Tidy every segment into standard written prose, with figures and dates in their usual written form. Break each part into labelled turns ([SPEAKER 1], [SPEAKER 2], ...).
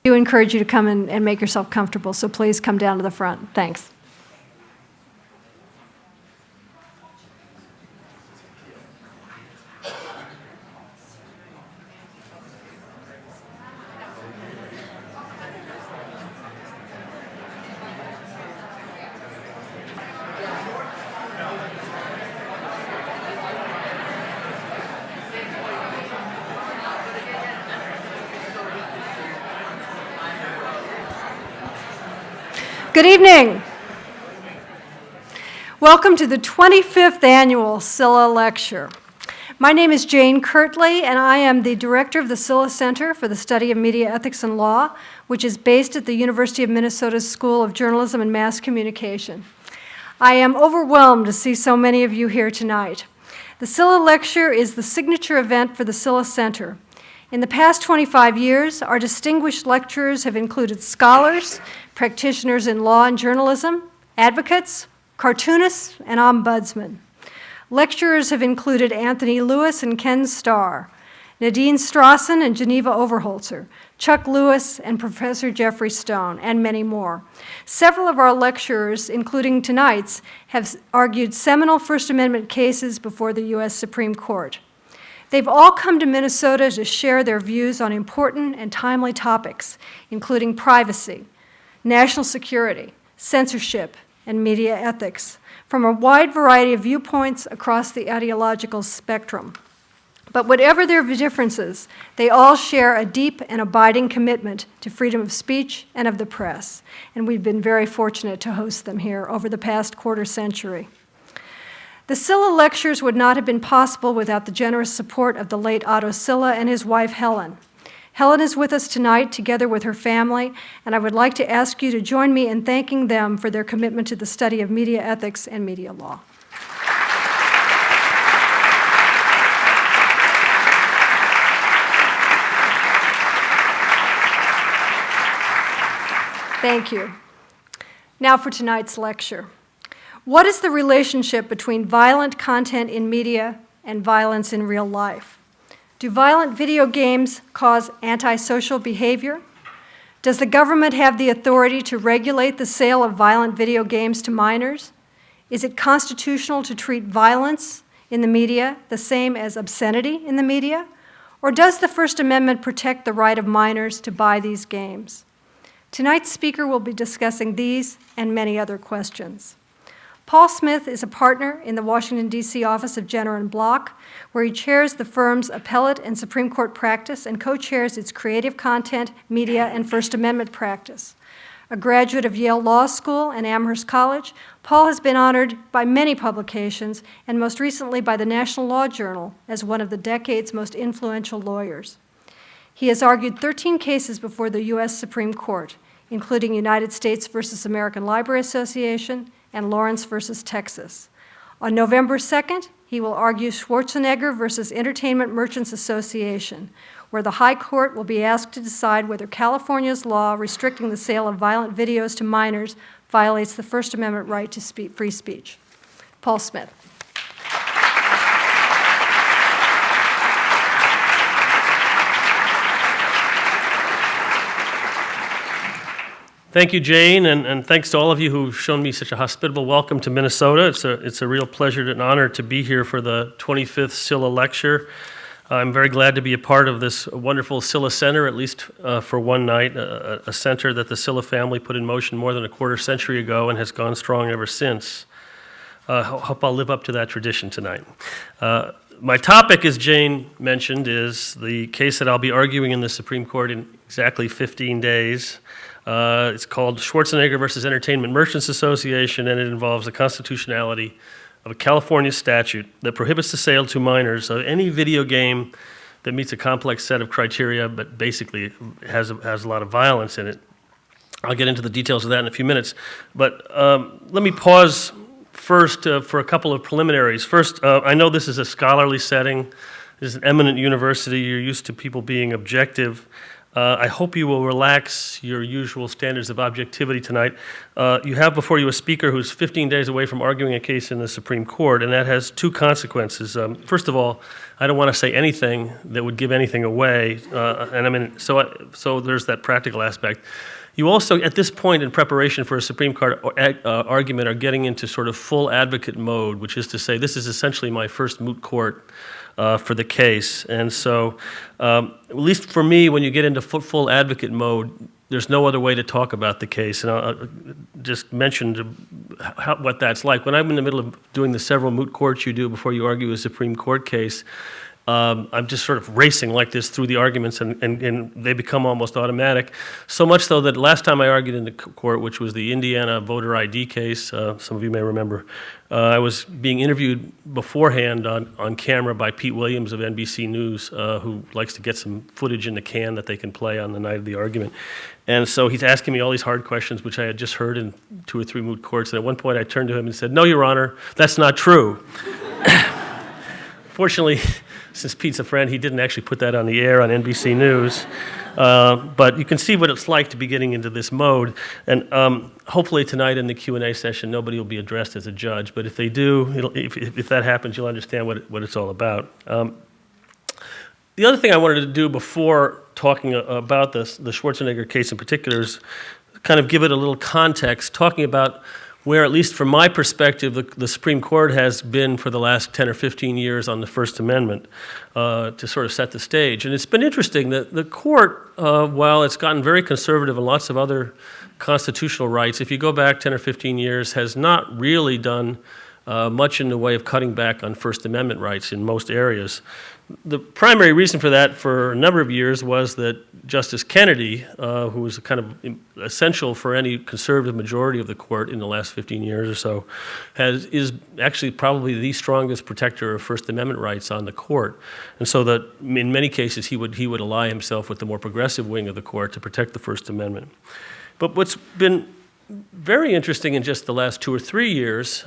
[SPEAKER 1] I do encourage you to come and make yourself comfortable, so please come down to the front. Thanks. Good evening. Welcome to the 25th annual Silha Lecture. My name is Jane Kirtley, and I am the director of the Silha Center for the Study of Media Ethics and Law, which is based at the University of Minnesota's School of Journalism and Mass Communication. I am overwhelmed to see so many of you here tonight. The Silha Lecture is the signature event for the Silha Center. In the past 25 years, our distinguished lecturers have included scholars, practitioners in law and journalism, advocates, cartoonists, and ombudsmen. Lecturers have included Anthony Lewis and Ken Starr, Nadine Strawson and Geneva Overholzer, Chuck Lewis and Professor Jeffrey Stone, and many more. Several of our lecturers, including tonight's, have argued seminal First Amendment cases before the U.S. Supreme Court. They've all come to Minnesota to share their views on important and timely topics, including privacy, national security, censorship, and media ethics, from a wide variety of viewpoints across the ideological spectrum. But whatever their differences, they all share a deep and abiding commitment to freedom of speech and of the press, and we've been very fortunate to host them here over the past quarter century. The Silha Lectures would not have been possible without the generous support of the late Otto Silha and his wife, Helen. Helen is with us tonight, together with her family, and I would like to ask you to join me in thanking them for their commitment to the study of media ethics and media law. Thank you. Now for tonight's lecture. What is the relationship between violent content in media and violence in real life? Do violent video games cause antisocial behavior? Does the government have the authority to regulate the sale of violent video games to minors? Is it constitutional to treat violence in the media the same as obscenity in the media? Or does the First Amendment protect the right of minors to buy these games? Tonight's speaker will be discussing these and many other questions. Paul Smith is a partner in the Washington, D.C. office of Jenner & Block, where he chairs the firm's appellate and Supreme Court practice and co-chairs its creative content, media, and First Amendment practice. A graduate of Yale Law School and Amherst College, Paul has been honored by many publications and most recently by the National Law Journal as one of the decade's most influential lawyers. He has argued 13 cases before the U.S. Supreme Court, including United States versus American Library Association and Lawrence versus Texas. On November 2nd, he will argue Schwarzenegger versus Entertainment Merchants Association, where the High Court will be asked to decide whether California's law restricting the sale of violent videos to minors violates the First Amendment right to free speech. Paul Smith.
[SPEAKER 2] Thank you, Jane, and thanks to all of you who've shown me such a hospitable welcome to Minnesota. It's a real pleasure and honor to be here for the 25th Silha Lecture. I'm very glad to be a part of this wonderful Silha Center, at least for one night, a center that the Silha family put in motion more than a quarter century ago and has gone strong ever since. Hope I'll live up to that tradition tonight. My topic, as Jane mentioned, is the case that I'll be arguing in the Supreme Court in exactly 15 days. It's called Schwarzenegger versus Entertainment Merchants Association, and it involves the constitutionality of a California statute that prohibits the sale to minors of any video game that meets a complex set of criteria, but basically has a lot of violence in it. I'll get into the details of that in a few minutes, but let me pause first for a couple of preliminaries. First, I know this is a scholarly setting. This is an eminent university. You're used to people being objective. I hope you will relax your usual standards of objectivity tonight. You have before you a speaker who's 15 days away from arguing a case in the Supreme Court, and that has two consequences. First of all, I don't want to say anything that would give anything away, and I mean, so there's that practical aspect. You also, at this point in preparation for a Supreme Court argument, are getting into sort of full advocate mode, which is to say this is essentially my first moot court for the case. And so, at least for me, when you get into full advocate mode, there's no other way to talk about the case. And I'll just mention what that's like. When I'm in the middle of doing the several moot courts you do before you argue a Supreme Court case, I'm just sort of racing like this through the arguments, and they become almost automatic. So much so that last time I argued in the court, which was the Indiana voter ID case, some of you may remember, I was being interviewed beforehand on camera by Pete Williams of NBC News, who likes to get some footage in the can that they can play on the night of the argument. And so he's asking me all these hard questions, which I had just heard in 2 or 3 moot courts. And at one point I turned to him and said, "No, Your Honor, that's not true." Fortunately, since Pete's a friend, he didn't actually put that on the air on NBC News. But you can see what it's like to be getting into this mode. And hopefully tonight in the Q&A session, nobody will be addressed as a judge. But if they do, if that happens, you'll understand what it's all about. The other thing I wanted to do before talking about the Schwarzenegger case in particular is kind of give it a little context, talking about where, at least from my perspective, the Supreme Court has been for the last 10 or 15 years on the First Amendment to sort of set the stage. And it's been interesting that the court, while it's gotten very conservative in lots of other constitutional rights, if you go back 10 or 15 years, has not really done much in the way of cutting back on First Amendment rights in most areas. The primary reason for that for a number of years was that Justice Kennedy, who was kind of essential for any conservative majority of the court in the last 15 years or so, is actually probably the strongest protector of First Amendment rights on the court. And so that in many cases he would ally himself with the more progressive wing of the court to protect the First Amendment. But what's been very interesting in just the last 2 or 3 years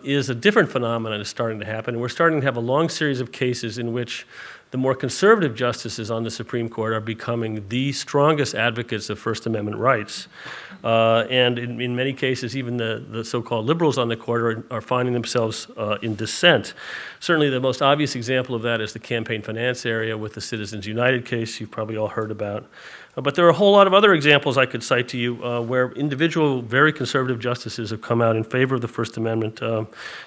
[SPEAKER 2] is a different phenomenon is starting to happen. We're starting to have a long series of cases in which the more conservative justices on the Supreme Court are becoming the strongest advocates of First Amendment rights. And in many cases, even the so-called liberals on the court are finding themselves in dissent. Certainly the most obvious example of that is the campaign finance area with the Citizens United case you've probably all heard about. But there are a whole lot of other examples I could cite to you where individual, very conservative justices have come out in favor of the First Amendment.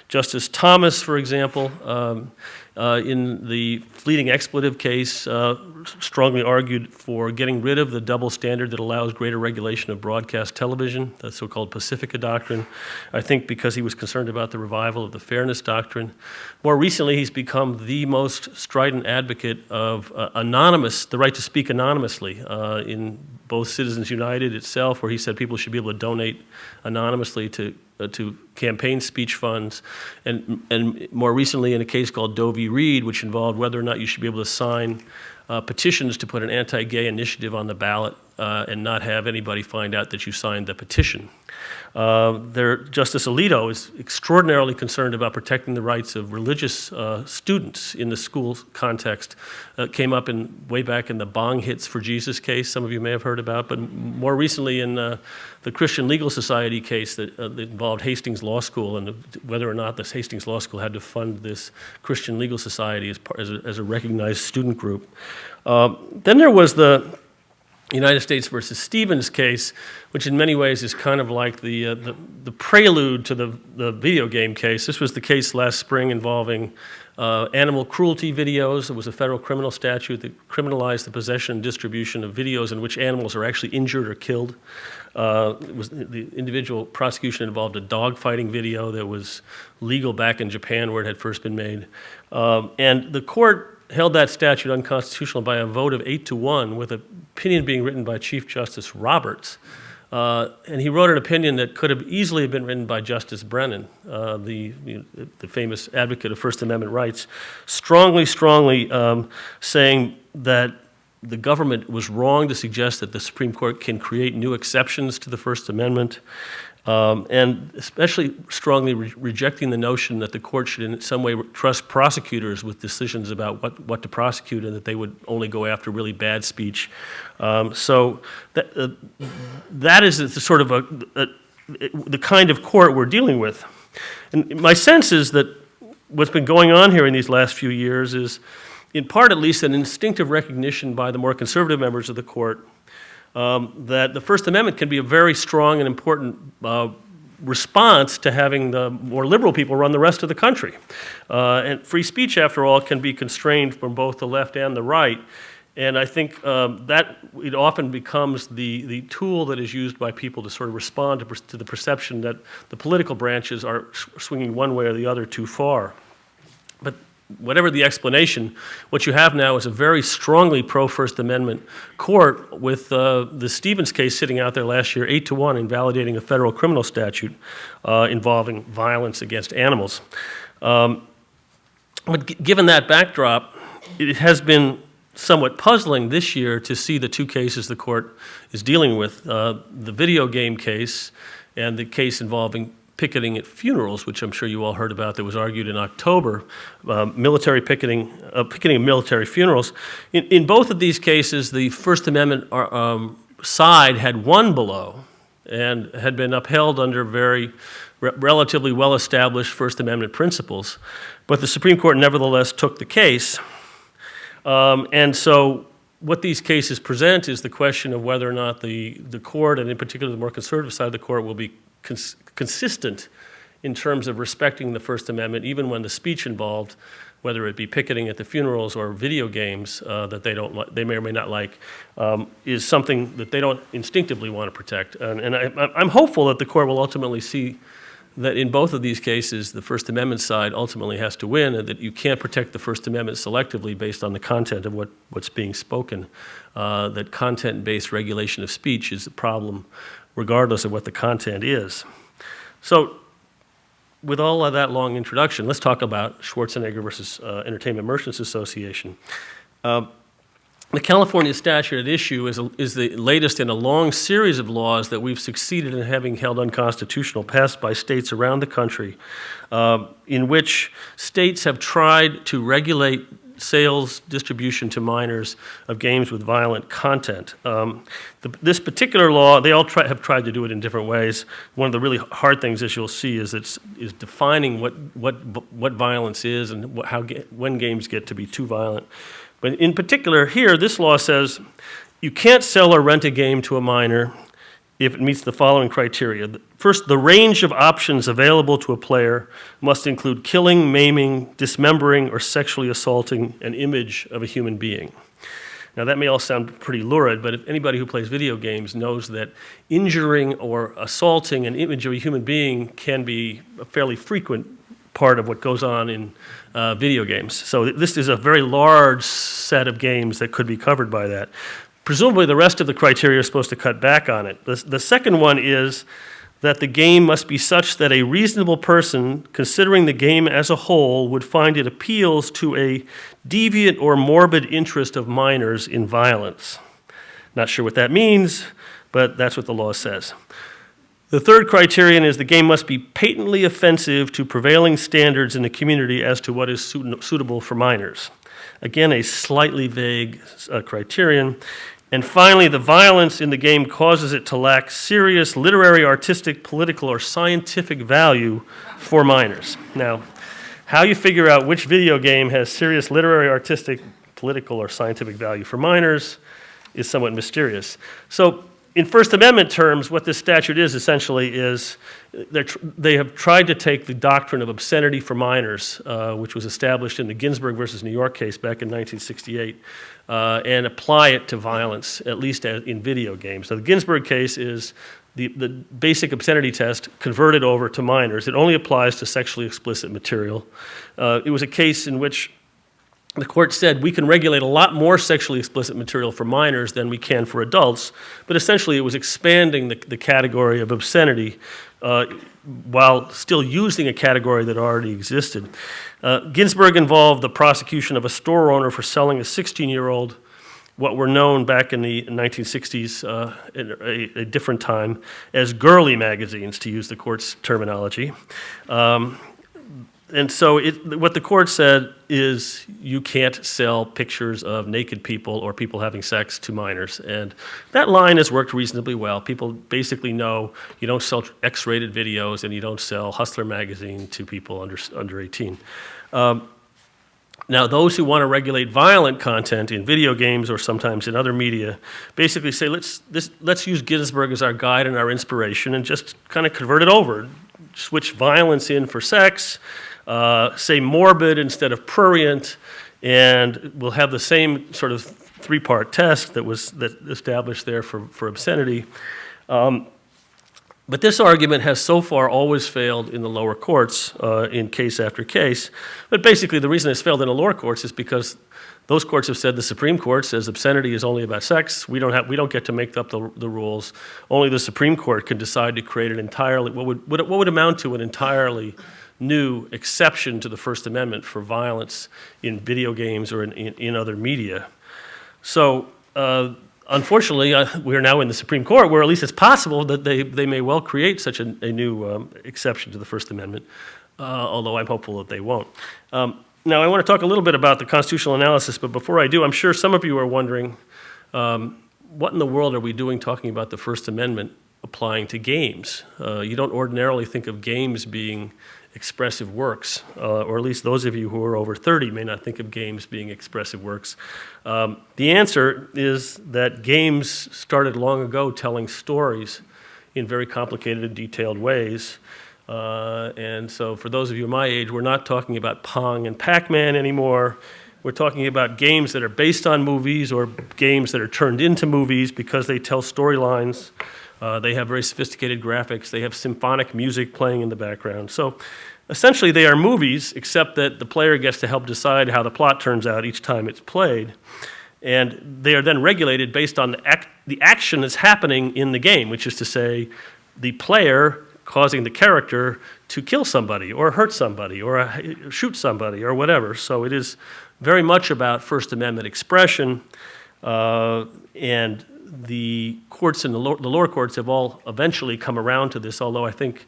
[SPEAKER 2] Justice Thomas, for example, in the fleeting expletive case, strongly argued for getting rid of the double standard that allows greater regulation of broadcast television, the so-called Pacifica Doctrine, I think because he was concerned about the revival of the Fairness Doctrine. More recently, he's become the most strident advocate of the right to speak anonymously in both Citizens United itself, where he said people should be able to donate anonymously to campaign speech funds, and more recently in a case called Doe v. Reed, which involved whether or not you should be able to sign petitions to put an anti-gay initiative on the ballot and not have anybody find out that you signed the petition. Justice Alito is extraordinarily concerned about protecting the rights of religious students in the school context. Came up way back in the Bong Hits for Jesus case, some of you may have heard about, but more recently in the Christian Legal Society case that involved Hastings Law School and whether or not this Hastings Law School had to fund this Christian Legal Society as a recognized student group. Then there was the United States versus Stevens case, which in many ways is kind of like the prelude to the video game case. This was the case last spring involving animal cruelty videos. It was a federal criminal statute that criminalized the possession and distribution of videos in which animals are actually injured or killed. The individual prosecution involved a dogfighting video that was legal back in Japan where it had first been made. And the court held that statute unconstitutional by a vote of 8-1, with an opinion being written by Chief Justice Roberts. And he wrote an opinion that could have easily been written by Justice Brennan, the famous advocate of First Amendment rights, strongly saying that the government was wrong to suggest that the Supreme Court can create new exceptions to the First Amendment. and especially strongly rejecting the notion that the court should in some way trust prosecutors with decisions about what to prosecute and that they would only go after really bad speech. So that is the sort of the kind of court we're dealing with. And my sense is that what's been going on here in these last few years is, in part at least, an instinctive recognition by the more conservative members of the court that the First Amendment can be a very strong and important response to having the more liberal people run the rest of the country. And free speech, after all, can be constrained from both the left and the right. And I think that it often becomes the tool that is used by people to sort of respond to the perception that the political branches are swinging one way or the other too far. But whatever the explanation, what you have now is a very strongly pro-First Amendment court with the Stevens case sitting out there last year 8-1 invalidating a federal criminal statute involving violence against animals. But given that backdrop, it has been somewhat puzzling this year to see the two cases the court is dealing with, the video game case and the case involving picketing at funerals, which I'm sure you all heard about, that was argued in October, military picketing of military funerals. In both of these cases, the First Amendment side had won below and had been upheld under very relatively well-established First Amendment principles. But the Supreme Court nevertheless took the case. And so what these cases present is the question of whether or not the court, and in particular the more conservative side of the court, will be consistent in terms of respecting the First Amendment, even when the speech involved, whether it be picketing at the funerals or video games that they may or may not like, is something that they don't instinctively want to protect. And I'm hopeful that the court will ultimately see that in both of these cases, the First Amendment side ultimately has to win, and that you can't protect the First Amendment selectively based on the content of what's being spoken, that content-based regulation of speech is a problem regardless of what the content is. So with all of that long introduction, let's talk about Schwarzenegger versus Entertainment Merchants Association. The California statute at issue is the latest in a long series of laws that we've succeeded in having held unconstitutional, passed by states around the country, in which states have tried to regulate sales, distribution to minors of games with violent content. This particular law, they all have tried to do it in different ways. One of the really hard things, as you'll see, is defining what violence is and when games get to be too violent. But in particular, here, this law says you can't sell or rent a game to a minor if it meets the following criteria. First, the range of options available to a player must include killing, maiming, dismembering, or sexually assaulting an image of a human being. Now, that may all sound pretty lurid, but if anybody who plays video games knows that injuring or assaulting an image of a human being can be a fairly frequent part of what goes on in video games. So this is a very large set of games that could be covered by that. Presumably the rest of the criteria are supposed to cut back on it. The second one is that the game must be such that a reasonable person, considering the game as a whole, would find it appeals to a deviant or morbid interest of minors in violence. Not sure what that means, but that's what the law says. The third criterion is the game must be patently offensive to prevailing standards in the community as to what is suitable for minors. Again, a slightly vague criterion. And finally, the violence in the game causes it to lack serious literary, artistic, political, or scientific value for minors. Now, how you figure out which video game has serious literary, artistic, political, or scientific value for minors is somewhat mysterious. So, in First Amendment terms, what this statute is essentially is they have tried to take the doctrine of obscenity for minors, which was established in the Ginsberg versus New York case back in 1968, and apply it to violence, at least in video games. So the Ginsberg case is the basic obscenity test converted over to minors. It only applies to sexually explicit material. It was a case in which the court said we can regulate a lot more sexually explicit material for minors than we can for adults, but essentially it was expanding the category of obscenity while still using a category that already existed. Ginsburg involved the prosecution of a store owner for selling a 16-year-old what were known back in the 1960s, in a different time, as girly magazines, to use the court's terminology. And so what the court said is you can't sell pictures of naked people or people having sex to minors. And that line has worked reasonably well. People basically know you don't sell X-rated videos and you don't sell Hustler magazine to people under 18. Now, those who want to regulate violent content in video games or sometimes in other media basically say, let's use Ginsberg as our guide and our inspiration and just kind of convert it over. Switch violence in for sex, say morbid instead of prurient, and we'll have the same sort of three-part test that established there for obscenity. But this argument has so far always failed in the lower courts in case after case. But basically the reason it's failed in the lower courts is because those courts have said, the Supreme Court says obscenity is only about sex. We don't get to make up the rules. Only the Supreme Court can decide to create an entirely, what would amount to an entirely new exception to the First Amendment for violence in video games or in other media. So unfortunately, we are now in the Supreme Court, where at least it's possible that they may well create such a new exception to the First Amendment, although I'm hopeful that they won't. Now, I want to talk a little bit about the constitutional analysis, but before I do, I'm sure some of you are wondering, what in the world are we doing talking about the First Amendment applying to games? You don't ordinarily think of games being expressive works, or at least those of you who are over 30 may not think of games being expressive works. The answer is that games started long ago telling stories in very complicated and detailed ways. And so for those of you my age, we're not talking about Pong and Pac-Man anymore. We're talking about games that are based on movies or games that are turned into movies because they tell storylines. They have very sophisticated graphics. They have symphonic music playing in the background. So essentially they are movies, except that the player gets to help decide how the plot turns out each time it's played. And they are then regulated based on the action that's happening in the game, which is to say the player causing the character to kill somebody or hurt somebody or shoot somebody or whatever. So it is very much about First Amendment expression, and the courts and the lower courts have all eventually come around to this, although I think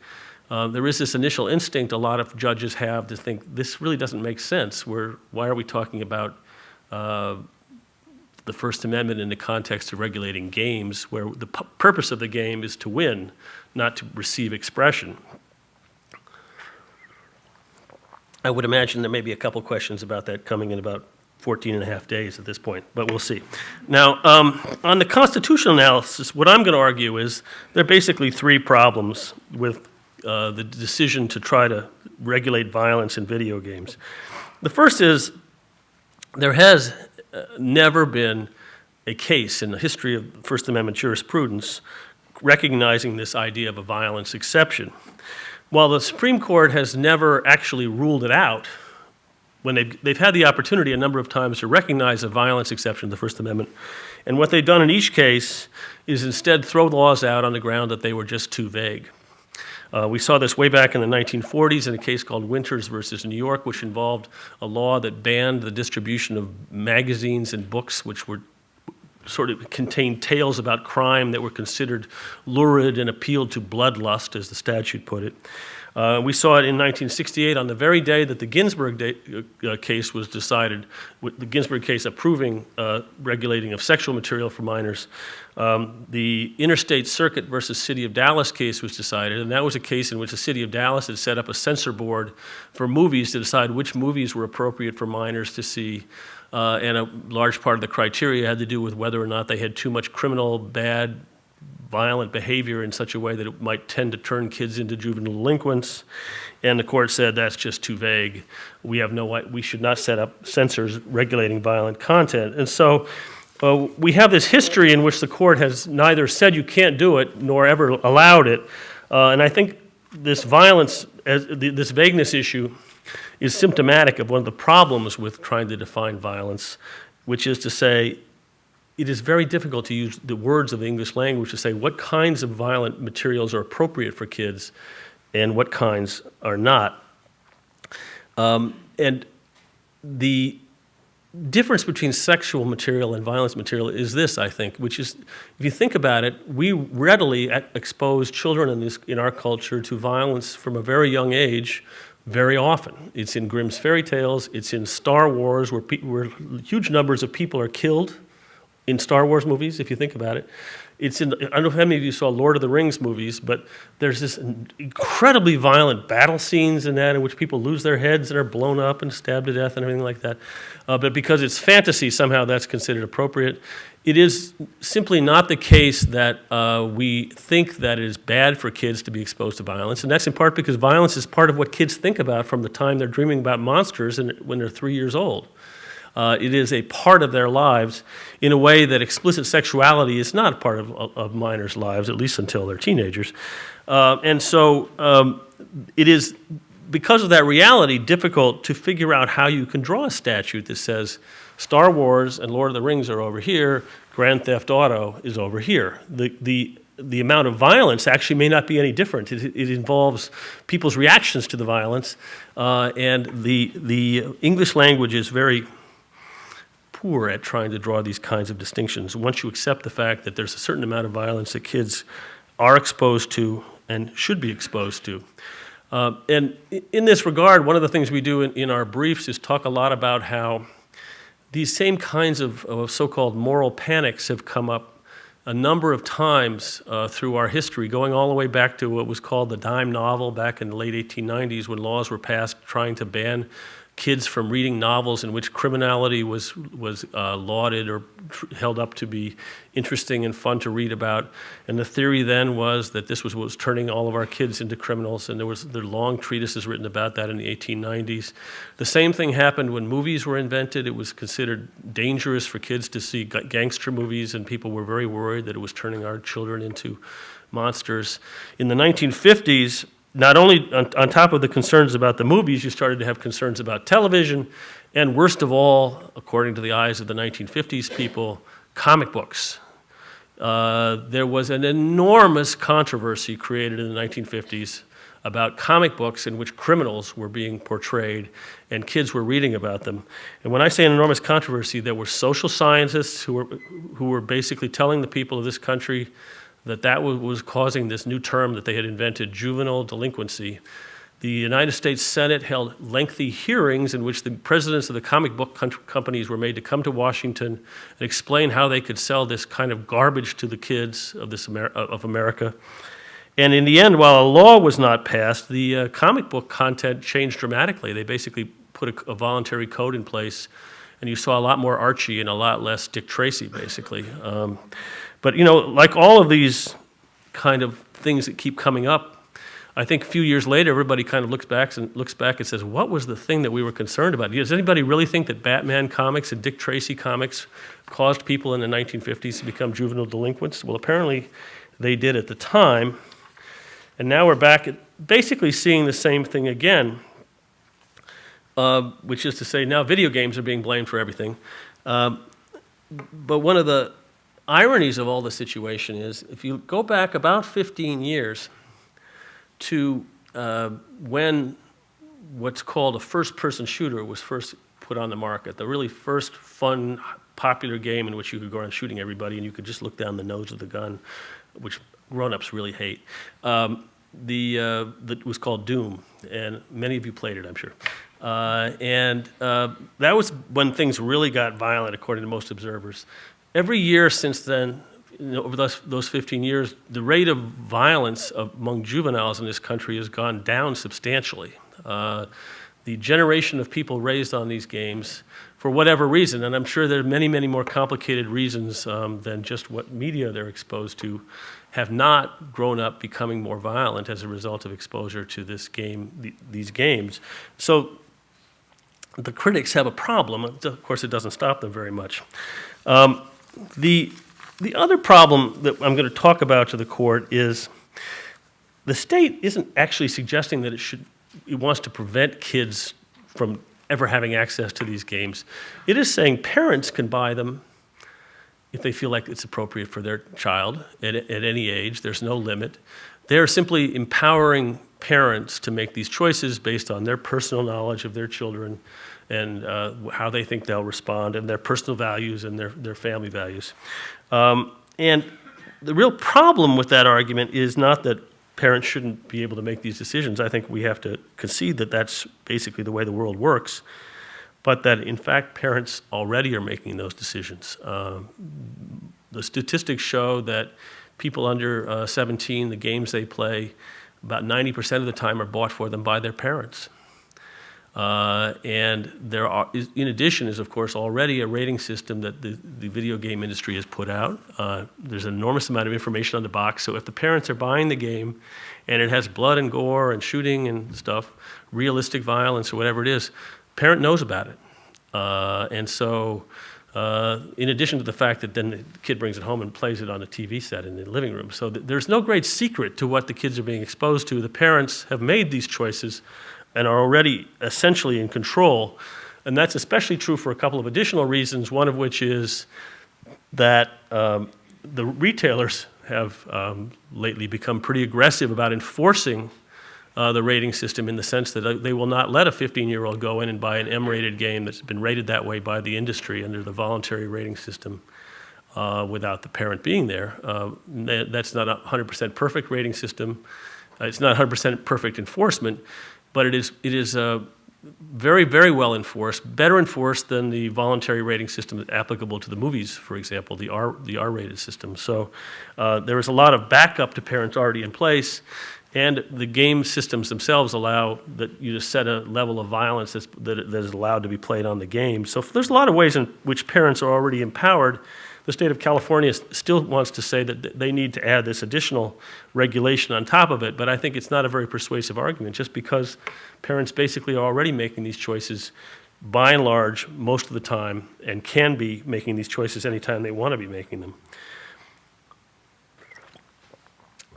[SPEAKER 2] there is this initial instinct a lot of judges have to think this really doesn't make sense. Why are we talking about the First Amendment in the context of regulating games, where the purpose of the game is to win, not to receive expression? I would imagine there may be a couple questions about that coming in about 14 and a half days at this point, but we'll see. Now, on the constitutional analysis, what I'm going to argue is there are basically three problems with the decision to try to regulate violence in video games. The first is there has never been a case in the history of First Amendment jurisprudence recognizing this idea of a violence exception. While the Supreme Court has never actually ruled it out, when they've had the opportunity a number of times to recognize a violence exception to the First Amendment, and what they've done in each case is instead throw the laws out on the ground that they were just too vague. We saw this way back in the 1940s in a case called Winters versus New York, which involved a law that banned the distribution of magazines and books which were sort of contained tales about crime that were considered lurid and appealed to bloodlust, as the statute put it. We saw it in 1968 on the very day that the Ginsberg case was decided, with the Ginsberg case approving regulating of sexual material for minors. The Interstate Circuit versus City of Dallas case was decided, and that was a case in which the City of Dallas had set up a censor board for movies to decide which movies were appropriate for minors to see. And a large part of the criteria had to do with whether or not they had too much criminal, bad, violent behavior in such a way that it might tend to turn kids into juvenile delinquents. And the court said that's just too vague. We should not set up censors regulating violent content. And so we have this history in which the court has neither said you can't do it nor ever allowed it. And I think this violence, this vagueness issue, is symptomatic of one of the problems with trying to define violence, which is to say it is very difficult to use the words of the English language to say what kinds of violent materials are appropriate for kids and what kinds are not. And the difference between sexual material and violence material is this, I think, which is, if you think about it, we readily expose children in our culture to violence from a very young age very often. It's in Grimm's fairy tales, it's in Star Wars, where huge numbers of people are killed in Star Wars movies, if you think about it. It's in, I don't know how many of you saw Lord of the Rings movies, but there's this incredibly violent battle scenes in that in which people lose their heads and are blown up and stabbed to death and everything like that. But because it's fantasy, somehow that's considered appropriate. It is simply not the case that we think that it is bad for kids to be exposed to violence, and that's in part because violence is part of what kids think about from the time they're dreaming about monsters and when they're 3 years old. It is a part of their lives in a way that explicit sexuality is not part of minors' lives, at least until they're teenagers. And so it is, because of that reality, difficult to figure out how you can draw a statute that says Star Wars and Lord of the Rings are over here, Grand Theft Auto is over here. The amount of violence actually may not be any different. It involves people's reactions to the violence, and the English language is very poor at trying to draw these kinds of distinctions. Once you accept the fact that there's a certain amount of violence that kids are exposed to and should be exposed to. And in this regard, one of the things we do in our briefs is talk a lot about how these same kinds of so-called moral panics have come up a number of times through our history, going all the way back to what was called the dime novel back in the late 1890s, when laws were passed trying to ban kids from reading novels in which criminality was lauded or held up to be interesting and fun to read about. And the theory then was that this was what was turning all of our kids into criminals, and there were long treatises written about that in the 1890s. The same thing happened when movies were invented. It was considered dangerous for kids to see gangster movies, and people were very worried that it was turning our children into monsters. In the 1950s, not only on top of the concerns about the movies, you started to have concerns about television, and worst of all, according to the eyes of the 1950s people, comic books. There was an enormous controversy created in the 1950s about comic books in which criminals were being portrayed and kids were reading about them. And when I say an enormous controversy, there were social scientists who were basically telling the people of this country that was causing this new term that they had invented, juvenile delinquency. The United States Senate held lengthy hearings in which the presidents of the comic book companies were made to come to Washington and explain how they could sell this kind of garbage to the kids of America. And in the end, while a law was not passed, the comic book content changed dramatically. They basically put a voluntary code in place, and you saw a lot more Archie and a lot less Dick Tracy, basically. But, you know, like all of these kind of things that keep coming up, I think a few years later, everybody kind of looks back and says, what was the thing that we were concerned about? Does anybody really think that Batman comics and Dick Tracy comics caused people in the 1950s to become juvenile delinquents? Well, apparently they did at the time. And now we're back at basically seeing the same thing again, which is to say now video games are being blamed for everything. But one of the ironies of all the situation is, if you go back about 15 years to when what's called a first-person shooter was first put on the market, the really first fun, popular game in which you could go around shooting everybody and you could just look down the nose of the gun, which grown-ups really hate. That was called Doom, and many of you played it, I'm sure. That was when things really got violent, according to most observers. Every year since then, over those 15 years, the rate of violence among juveniles in this country has gone down substantially. The generation of people raised on these games, for whatever reason, and I'm sure there are many, many more complicated reasons than just what media they're exposed to, have not grown up becoming more violent as a result of exposure to these games. So the critics have a problem. Of course, it doesn't stop them very much. The other problem that I'm going to talk about to the court is the state isn't actually suggesting that it wants to prevent kids from ever having access to these games. It is saying parents can buy them if they feel like it's appropriate for their child at any age. There's no limit. They're simply empowering parents to make these choices based on their personal knowledge of their children and how they think they'll respond and their personal values and their family values. And the real problem with that argument is not that parents shouldn't be able to make these decisions. I think we have to concede that that's basically the way the world works, but that in fact parents already are making those decisions. The statistics show that people under 17, the games they play, about 90% of the time are bought for them by their parents. And there are, in addition, is of course already a rating system that the video game industry has put out. There's an enormous amount of information on the box, so if the parents are buying the game and it has blood and gore and shooting and stuff, realistic violence or whatever it is, parent knows about it. And so in addition to the fact that then the kid brings it home and plays it on a TV set in the living room. So there's no great secret to what the kids are being exposed to. The parents have made these choices and are already essentially in control. And that's especially true for a couple of additional reasons, one of which is that the retailers have lately become pretty aggressive about enforcing the rating system in the sense that they will not let a 15-year-old go in and buy an M-rated game that's been rated that way by the industry under the voluntary rating system without the parent being there. That's not a 100% perfect rating system. It's not 100% perfect enforcement, but it is very, very well enforced, better enforced than the voluntary rating system that's applicable to the movies, for example, the R-rated system. So there is a lot of backup to parents already in place, and the game systems themselves allow that you just set a level of violence that is allowed to be played on the game. So there's a lot of ways in which parents are already empowered. The state of California still wants to say that they need to add this additional regulation on top of it, but I think it's not a very persuasive argument just because parents basically are already making these choices by and large most of the time and can be making these choices anytime they want to be making them.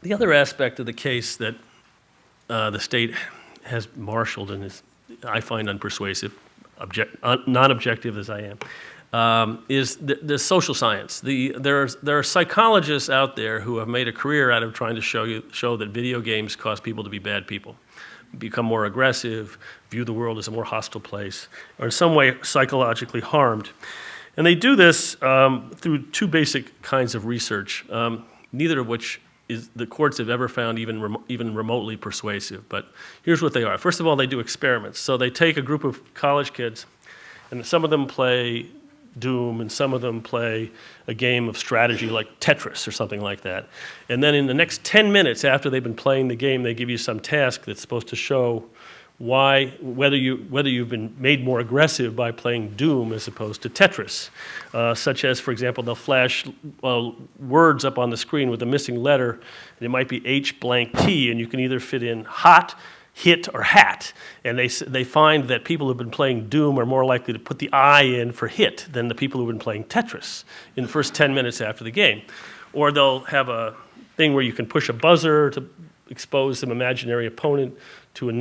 [SPEAKER 2] The other aspect of the case that the state has marshaled and is, I find, unpersuasive, non-objective as I am, is the social science. There are psychologists out there who have made a career out of trying to show that video games cause people to be bad people, become more aggressive, view the world as a more hostile place, or in some way psychologically harmed. And they do this through two basic kinds of research, neither of which the courts have ever found even remotely persuasive. But here's what they are. First of all, they do experiments. So they take a group of college kids, and some of them play Doom, and some of them play a game of strategy like Tetris or something like that. And then in the next 10 minutes after they've been playing the game, they give you some task that's supposed to show whether you've been made more aggressive by playing Doom as opposed to Tetris, such as, for example, they'll flash words up on the screen with a missing letter, and it might be H blank T, and you can either fit in hot, hit, or hat. And they find that people who've been playing Doom are more likely to put the I in for hit than the people who've been playing Tetris in the first 10 minutes after the game. Or they'll have a thing where you can push a buzzer to expose some imaginary opponent to a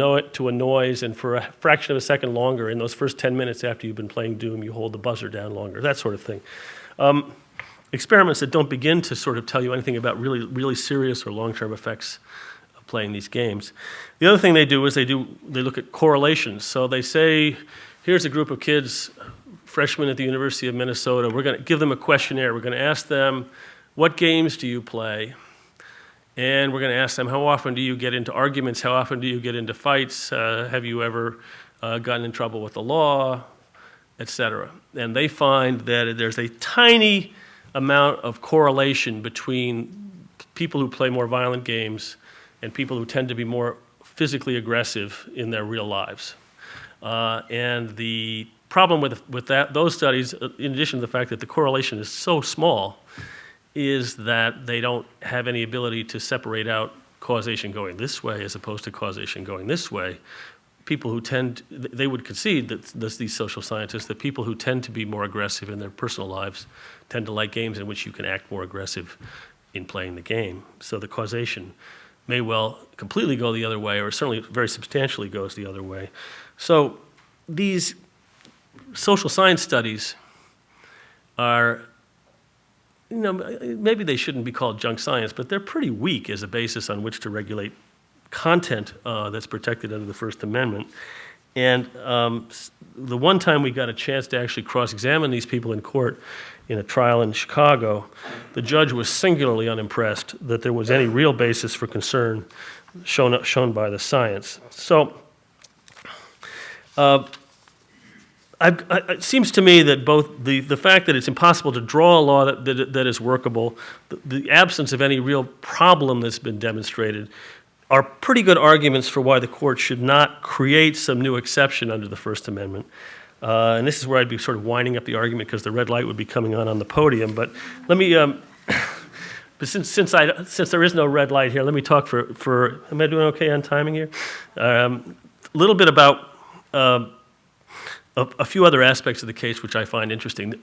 [SPEAKER 2] noise, and for a fraction of a second longer, in those first 10 minutes after you've been playing Doom, you hold the buzzer down longer, that sort of thing. Experiments that don't begin to sort of tell you anything about really, really serious or long-term effects of playing these games. The other thing they do is they look at correlations. So they say, here's a group of kids, freshmen at the University of Minnesota. We're going to give them a questionnaire. We're going to ask them, what games do you play? And we're going to ask them, how often do you get into arguments? How often do you get into fights? Have you ever gotten in trouble with the law, et cetera? And they find that there's a tiny amount of correlation between people who play more violent games and people who tend to be more physically aggressive in their real lives. And the problem with those studies, in addition to the fact that the correlation is so small, is that they don't have any ability to separate out causation going this way as opposed to causation going this way. People who they would concede that these social scientists, that people who tend to be more aggressive in their personal lives tend to like games in which you can act more aggressive in playing the game. So the causation may well completely go the other way, or certainly very substantially goes the other way. So these social science studies are, maybe they shouldn't be called junk science, but they're pretty weak as a basis on which to regulate content that's protected under the First Amendment. And the one time we got a chance to actually cross-examine these people in court in a trial in Chicago, the judge was singularly unimpressed that there was any real basis for concern shown by the science. So it seems to me that both the fact that it's impossible to draw a law that is workable, the absence of any real problem that's been demonstrated, are pretty good arguments for why the court should not create some new exception under the First Amendment. And this is where I'd be sort of winding up the argument because the red light would be coming on the podium. But let me, but since there is no red light here, let me talk for am I doing okay on timing here? A little bit about a few other aspects of the case which I find interesting.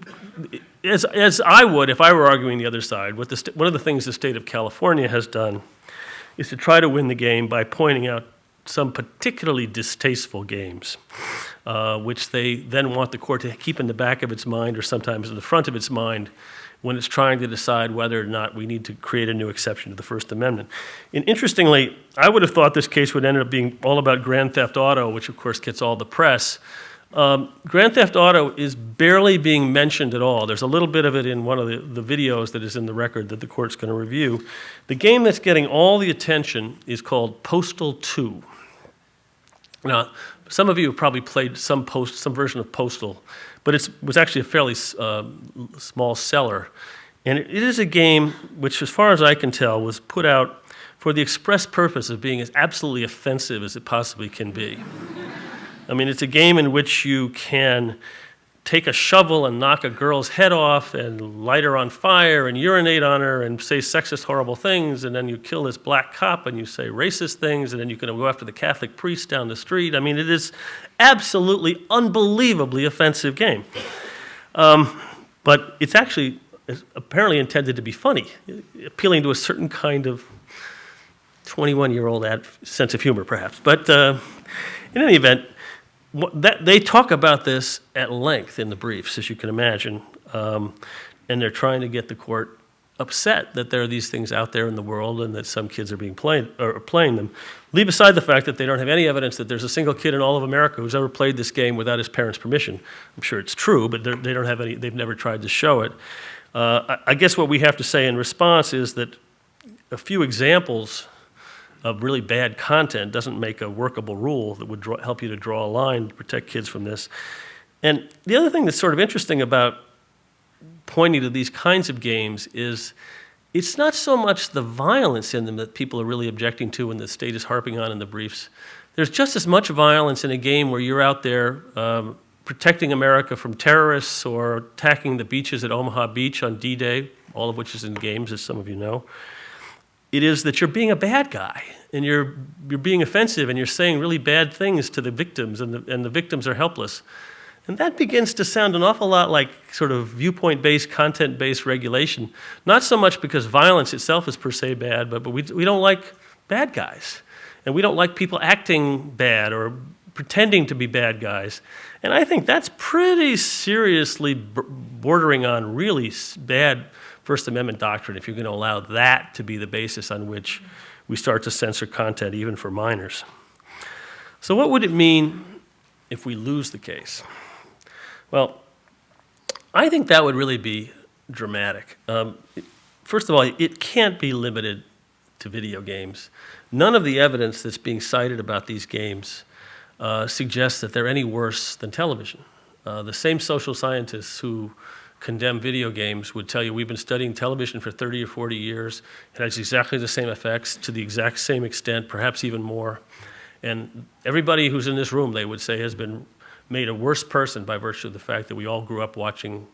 [SPEAKER 2] As I would if I were arguing the other side, one of the things the state of California has done is to try to win the game by pointing out some particularly distasteful games, which they then want the court to keep in the back of its mind or sometimes in the front of its mind when it's trying to decide whether or not we need to create a new exception to the First Amendment. And interestingly, I would have thought this case would end up being all about Grand Theft Auto, which of course gets all the press. Grand Theft Auto is barely being mentioned at all. There's a little bit of it in one of the videos that is in the record that the court's going to review. The game that's getting all the attention is called Postal 2. Now, some of you have probably played some version of Postal, but it was actually a fairly small seller. And it is a game which, as far as I can tell, was put out for the express purpose of being as absolutely offensive as it possibly can be. I mean, it's a game in which you can take a shovel and knock a girl's head off and light her on fire and urinate on her and say sexist, horrible things, and then you kill this black cop and you say racist things, and then you can go after the Catholic priest down the street. I mean, it is absolutely unbelievably offensive game. But it's actually apparently intended to be funny, appealing to a certain kind of 21-year-old sense of humor, perhaps. But in any event, they talk about this at length in the briefs, as you can imagine, and they're trying to get the court upset that there are these things out there in the world and that some kids are playing them. Leave aside the fact that they don't have any evidence that there's a single kid in all of America who's ever played this game without his parents' permission. I'm sure it's true, but they don't have any. They've never tried to show it. I guess what we have to say in response is that a few examples of really bad content doesn't make a workable rule that would help you to draw a line to protect kids from this. And the other thing that's sort of interesting about pointing to these kinds of games is it's not so much the violence in them that people are really objecting to and the state is harping on in the briefs. There's just as much violence in a game where you're out there protecting America from terrorists or attacking the beaches at Omaha Beach on D-Day, all of which is in games, as some of you know. It is that you're being a bad guy and you're being offensive and you're saying really bad things to the victims and the victims are helpless. And that begins to sound an awful lot like sort of viewpoint-based, content-based regulation. Not so much because violence itself is per se bad, but we don't like bad guys. And we don't like people acting bad or pretending to be bad guys. And I think that's pretty seriously bordering on really bad First Amendment doctrine if you're going to allow that to be the basis on which we start to censor content even for minors. So what would it mean if we lose the case? Well, I think that would really be dramatic. First of all, it can't be limited to video games. None of the evidence that's being cited about these games suggests that they're any worse than television. The same social scientists who condemn video games would tell you we've been studying television for 30 or 40 years. It has exactly the same effects to the exact same extent, perhaps even more. And everybody who's in this room, they would say, has been made a worse person by virtue of the fact that we all grew up watching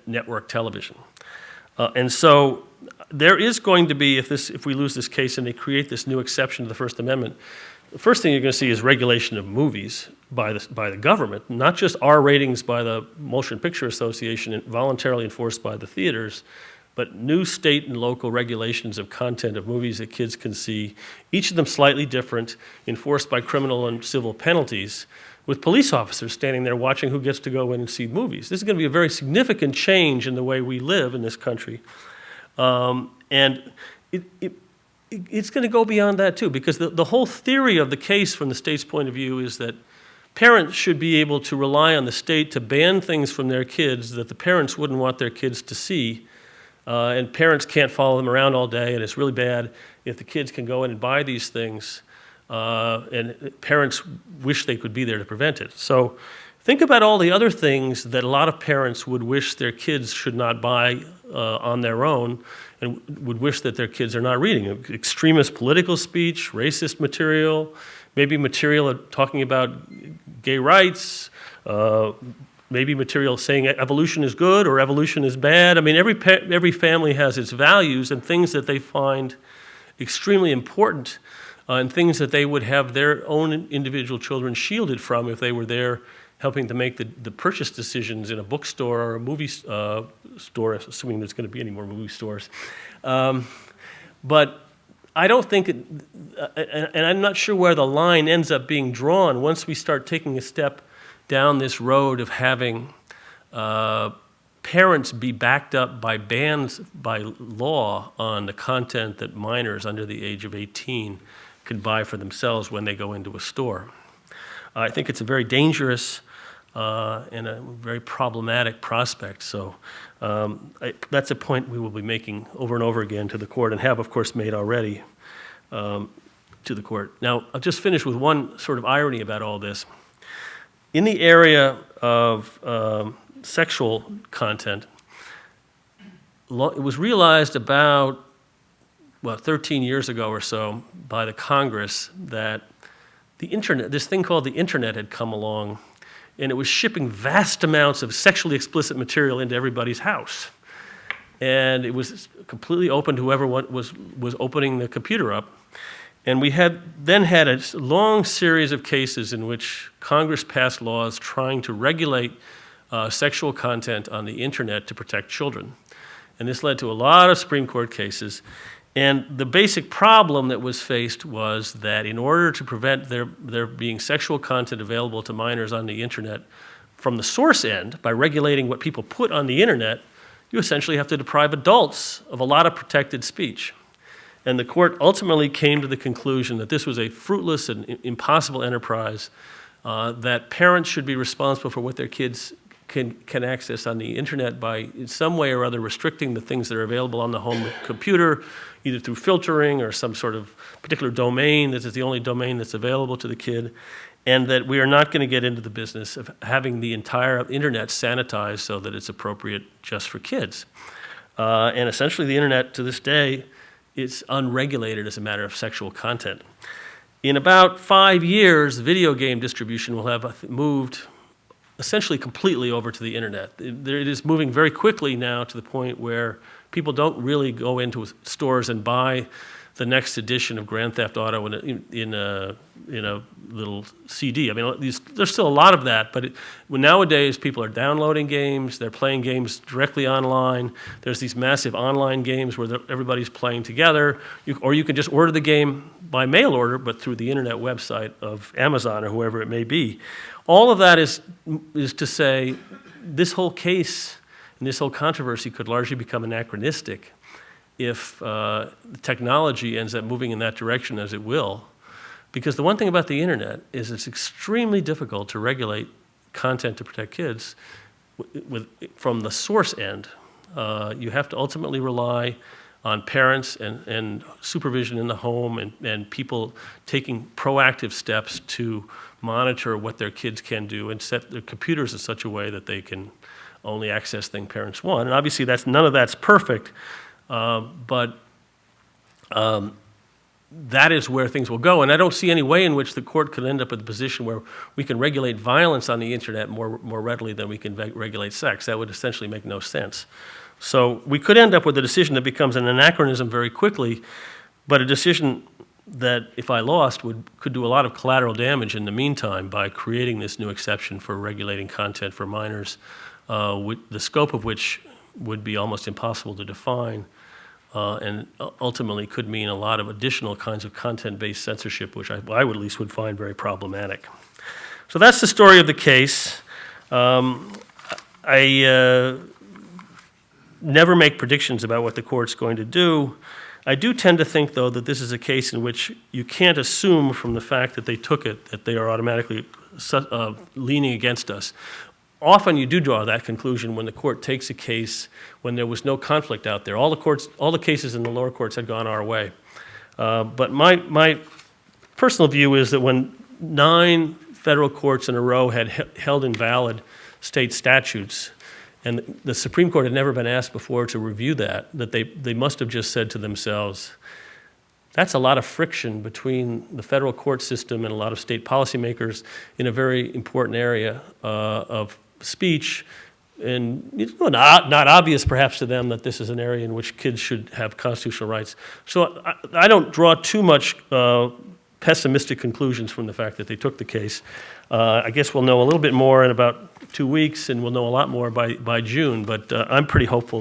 [SPEAKER 2] network television. And so there is going to be, if we lose this case and they create this new exception to the First Amendment, the first thing you're going to see is regulation of movies by the government, not just R ratings by the Motion Picture Association voluntarily enforced by the theaters, but new state and local regulations of content of movies that kids can see, each of them slightly different, enforced by criminal and civil penalties, with police officers standing there watching who gets to go in and see movies. This is going to be a very significant change in the way we live in this country. And it's going to go beyond that too, because the whole theory of the case from the state's point of view is that parents should be able to rely on the state to ban things from their kids that the parents wouldn't want their kids to see, and parents can't follow them around all day, and it's really bad if the kids can go in and buy these things, and parents wish they could be there to prevent it. So think about all the other things that a lot of parents would wish their kids should not buy on their own, and would wish that their kids are not reading. Extremist political speech, racist material, maybe material talking about gay rights, maybe material saying evolution is good or evolution is bad. I mean, every family has its values and things that they find extremely important, and things that they would have their own individual children shielded from if they were there helping to make the purchase decisions in a bookstore or a movie store, assuming there's going to be any more movie stores. But I don't think, and I'm not sure where the line ends up being drawn once we start taking a step down this road of having parents be backed up by bans by law on the content that minors under the age of 18 can buy for themselves when they go into a store. I think it's a very dangerous and a very problematic prospect. So that's a point we will be making over and over again to the court, and have, of course, made already to the court. Now, I'll just finish with one sort of irony about all this. In the area of sexual content, it was realized about, 13 years ago or so by the Congress that the internet, this thing called the internet, had come along, and it was shipping vast amounts of sexually explicit material into everybody's house. And it was completely open to whoever was opening the computer up. And we then had a long series of cases in which Congress passed laws trying to regulate sexual content on the internet to protect children. And this led to a lot of Supreme Court cases. And the basic problem that was faced was that in order to prevent there being sexual content available to minors on the internet from the source end, by regulating what people put on the internet, you essentially have to deprive adults of a lot of protected speech. And the court ultimately came to the conclusion that this was a fruitless and impossible enterprise, that parents should be responsible for what their kids can access on the internet by, in some way or other, restricting the things that are available on the home computer, either through filtering or some sort of particular domain that is the only domain that's available to the kid, and that we are not going to get into the business of having the entire internet sanitized so that it's appropriate just for kids. And essentially the internet to this day is unregulated as a matter of sexual content. In about 5 years, video game distribution will have moved essentially completely over to the internet. It is moving very quickly now to the point where people don't really go into stores and buy the next edition of Grand Theft Auto in a little CD. I mean, there's still a lot of that, but nowadays people are downloading games, they're playing games directly online. There's these massive online games where everybody's playing together, or you can just order the game by mail order, but through the internet website of Amazon or whoever it may be. All of that is to say this whole case and this whole controversy could largely become anachronistic if technology ends up moving in that direction, as it will. Because the one thing about the internet is it's extremely difficult to regulate content to protect kids from the source end. You have to ultimately rely on parents and supervision in the home and people taking proactive steps to monitor what their kids can do and set their computers in such a way that they can only access things parents want. And obviously none of that's perfect, but that is where things will go. And I don't see any way in which the court could end up in a position where we can regulate violence on the internet more readily than we can regulate sex. That would essentially make no sense. So we could end up with a decision that becomes an anachronism very quickly, but a decision that, if I lost, could do a lot of collateral damage in the meantime by creating this new exception for regulating content for minors, the scope of which would be almost impossible to define, and ultimately could mean a lot of additional kinds of content-based censorship, which I would at least would find very problematic. So that's the story of the case. I never make predictions about what the court's going to do. I do tend to think, though, that this is a case in which you can't assume from the fact that they took it that they are automatically leaning against us. Often you do draw that conclusion when the court takes a case when there was no conflict out there. All the cases in the lower courts had gone our way. But my personal view is that when 9 federal courts in a row had held invalid state statutes, and the Supreme Court had never been asked before to review that they must have just said to themselves, that's a lot of friction between the federal court system and a lot of state policymakers in a very important area of speech. And it's not obvious perhaps to them that this is an area in which kids should have constitutional rights. So I don't draw too much pessimistic conclusions from the fact that they took the case. I guess we'll know a little bit more in about 2 weeks, and we'll know a lot more by June. But I'm pretty hopeful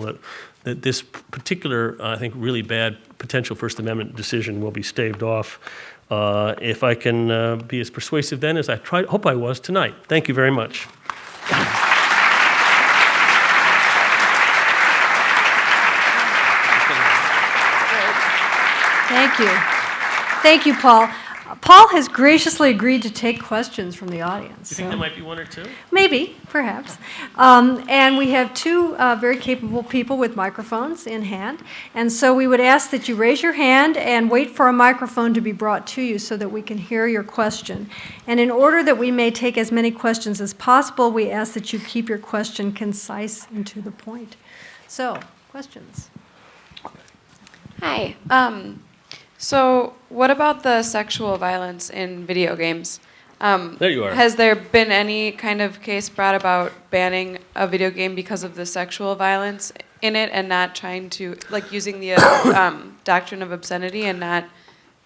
[SPEAKER 2] that this particular, I think, really bad potential First Amendment decision will be staved off. If I can be as persuasive then as I hope I was tonight. Thank you very much.
[SPEAKER 1] Thank you. Thank you, Paul. Paul has graciously agreed to take questions from the audience.
[SPEAKER 2] You think there might be one or two?
[SPEAKER 1] Maybe, perhaps. And we have 2 very capable people with microphones in hand. And so we would ask that you raise your hand and wait for a microphone to be brought to you so that we can hear your question. And in order that we may take as many questions as possible, we ask that you keep your question concise and to the point. So, questions?
[SPEAKER 3] Hi. So what about the sexual violence in video games?
[SPEAKER 2] There you are.
[SPEAKER 3] Has there been any kind of case brought about banning a video game because of the sexual violence in it and not trying to, like, using the doctrine of obscenity and not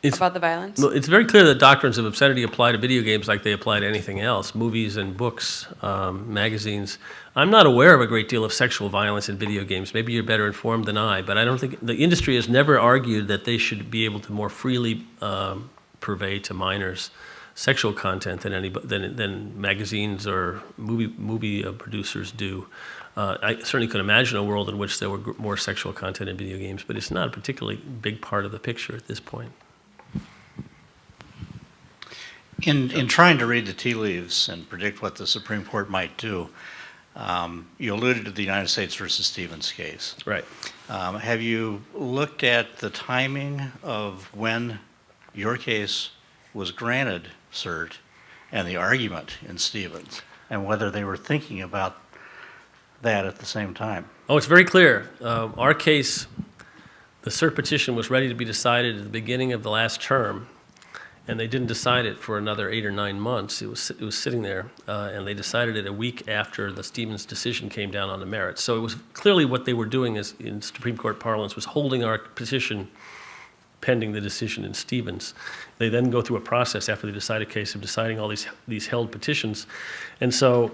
[SPEAKER 3] about the violence?
[SPEAKER 4] Well, it's very clear that doctrines of obscenity apply to video games like they apply to anything else, movies and books, magazines. I'm not aware of a great deal of sexual violence in video games. Maybe you're better informed than I, but I don't think the industry has never argued that they should be able to more freely purvey to minors sexual content than magazines or movie producers do. I certainly could imagine a world in which there were more sexual content in video games, but it's not a particularly big part of the picture at this point.
[SPEAKER 5] In trying to read the tea leaves and predict what the Supreme Court might do, you alluded to the United States versus Stevens case.
[SPEAKER 4] Right.
[SPEAKER 5] Have you looked at the timing of when your case was granted cert and the argument in Stevens, and whether they were thinking about that at the same time?
[SPEAKER 4] Oh, it's very clear. Our case, the cert petition was ready to be decided at the beginning of the last term, and they didn't decide it for another 8 or 9 months. It was sitting there, and they decided it a week after the Stevens decision came down on the merits. So it was clearly what they were doing in Supreme Court parlance was holding our petition pending the decision in Stevens. They then go through a process after they decide a case of deciding all these held petitions. And so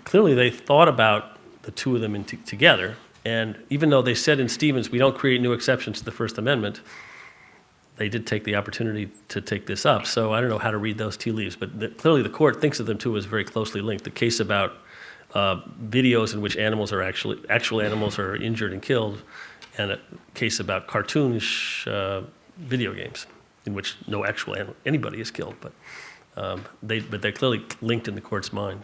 [SPEAKER 4] clearly they thought about the two of them together. And even though they said in Stevens, we don't create new exceptions to the First Amendment, they did take the opportunity to take this up. So I don't know how to read those tea leaves, but clearly the court thinks of them two as very closely linked. The case about videos in which animals are actual animals are injured and killed, and a case about cartoonish video games in which no actual anybody is killed, but they're clearly linked in the court's mind.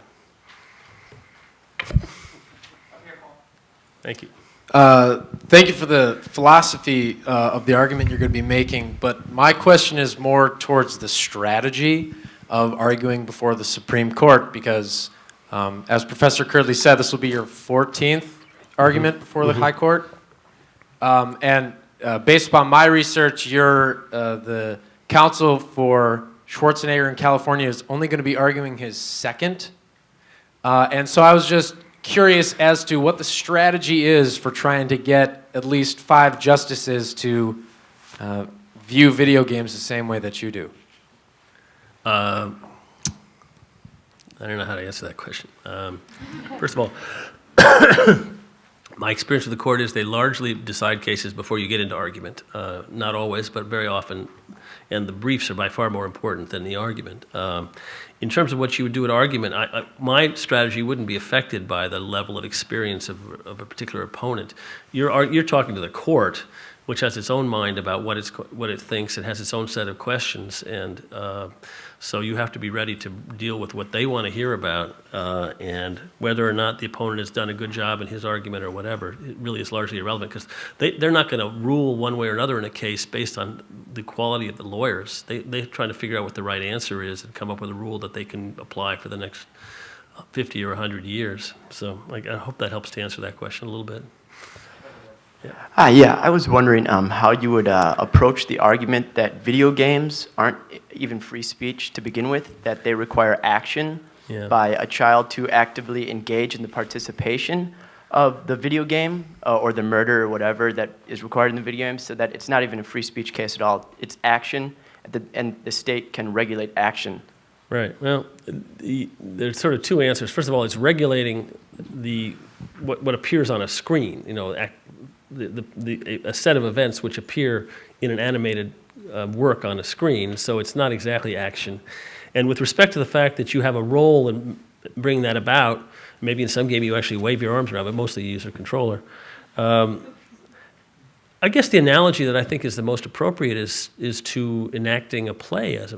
[SPEAKER 4] Thank you.
[SPEAKER 6] Thank you for the philosophy of the argument you're going to be making, but my question is more towards the strategy of arguing before the Supreme Court, because as Professor Curdley said, this will be your 14th argument before the High Court. And based upon my research, you're the counsel for Schwarzenegger in California is only going to be arguing his second. And so I was just curious as to what the strategy is for trying to get at least 5 justices to view video games the same way that you do.
[SPEAKER 4] I don't know how to answer that question. First of all, my experience with the court is they largely decide cases before you get into argument. Not always, but very often. And the briefs are by far more important than the argument. In terms of what you would do at argument, my strategy wouldn't be affected by the level of experience of a particular opponent. You're talking to the court. which has its own mind about what it thinks. It has its own set of questions, and so you have to be ready to deal with what they want to hear about, and whether or not the opponent has done a good job in his argument or whatever, it really is largely irrelevant, because they're not going to rule one way or another in a case based on the quality of the lawyers. They're trying to figure out what the right answer is and come up with a rule that they can apply for the next 50 or 100 years. So I hope that helps to answer that question a little bit.
[SPEAKER 7] Yeah, I was wondering how you would approach the argument that video games aren't even free speech to begin with, that they require action by a child to actively engage in the participation of the video game or the murder or whatever that is required in the video game, so that it's not even a free speech case at all. It's action, and the state can regulate action.
[SPEAKER 4] Right. Well, there's sort of two answers. First of all, it's regulating what appears on a screen. You know, a set of events which appear in an animated work on a screen. So it's not exactly action. And with respect to the fact that you have a role in bringing that about, maybe in some game you actually wave your arms around, but mostly you use a controller. I guess the analogy that I think is the most appropriate is to enacting a play as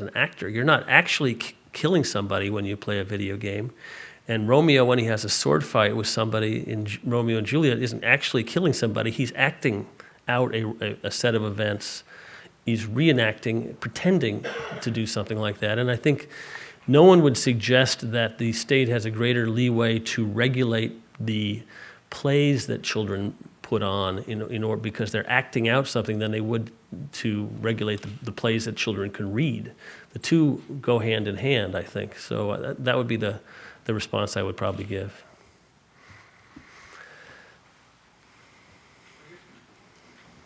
[SPEAKER 4] an actor. You're not actually killing somebody when you play a video game. And Romeo, when he has a sword fight with somebody in Romeo and Juliet, isn't actually killing somebody. He's acting out a set of events. He's reenacting, pretending to do something like that. And I think no one would suggest that the state has a greater leeway to regulate the plays that children put on in order, because they're acting out something, than they would to regulate the plays that children can read. The two go hand in hand, I think. So that would be the response I would probably give.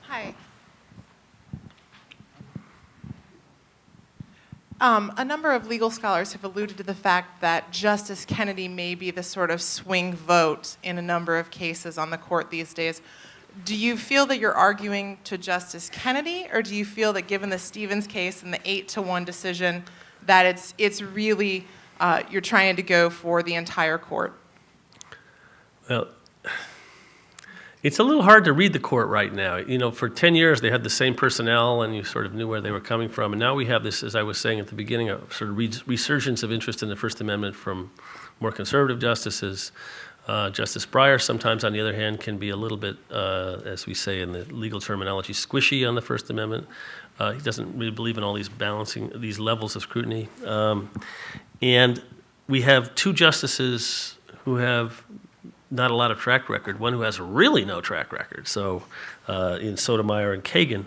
[SPEAKER 8] Hi. A number of legal scholars have alluded to the fact that Justice Kennedy may be the sort of swing vote in a number of cases on the court these days. Do you feel that you're arguing to Justice Kennedy, or do you feel that given the Stevens case and the 8-1 decision, that it's really you're trying to go for the entire court?
[SPEAKER 4] Well, it's a little hard to read the court right now. You know, for 10 years they had the same personnel and you sort of knew where they were coming from. And now we have this, as I was saying at the beginning, a sort of resurgence of interest in the First Amendment from more conservative justices. Justice Breyer sometimes, on the other hand, can be a little bit, as we say in the legal terminology, squishy on the First Amendment. He doesn't really believe in all these levels of scrutiny. And we have two justices who have not a lot of track record, one who has really no track record, so in Sotomayor and Kagan.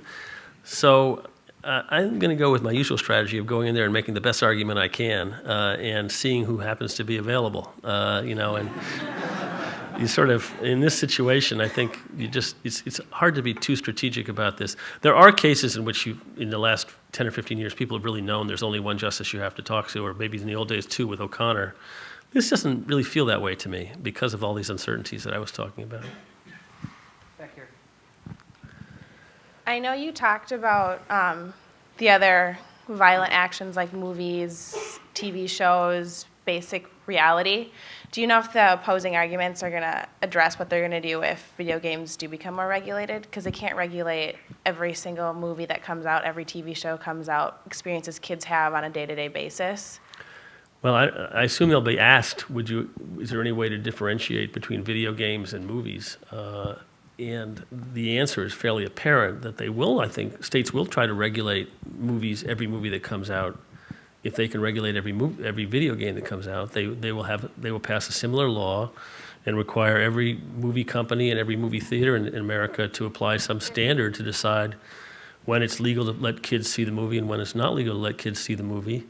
[SPEAKER 4] So I'm going to go with my usual strategy of going in there and making the best argument I can and seeing who happens to be available, and you sort of, in this situation, I think it's hard to be too strategic about this. There are cases in which in the last 10 or 15 years, people have really known there's only one justice you have to talk to, or maybe in the old days two with O'Connor. This doesn't really feel that way to me because of all these uncertainties that I was talking about.
[SPEAKER 8] Back here.
[SPEAKER 9] I know you talked about the other violent actions like movies, TV shows, basic reality. Do you know if the opposing arguments are going to address what they're going to do if video games do become more regulated? Because they can't regulate every single movie that comes out, every TV show comes out, experiences kids have on a day-to-day basis.
[SPEAKER 4] Well, I assume they'll be asked, is there any way to differentiate between video games and movies? And the answer is fairly apparent that they will, I think, states will try to regulate movies, every movie that comes out. If they can regulate every video game that comes out, they will pass a similar law and require every movie company and every movie theater in America to apply some standard to decide when it's legal to let kids see the movie and when it's not legal to let kids see the movie.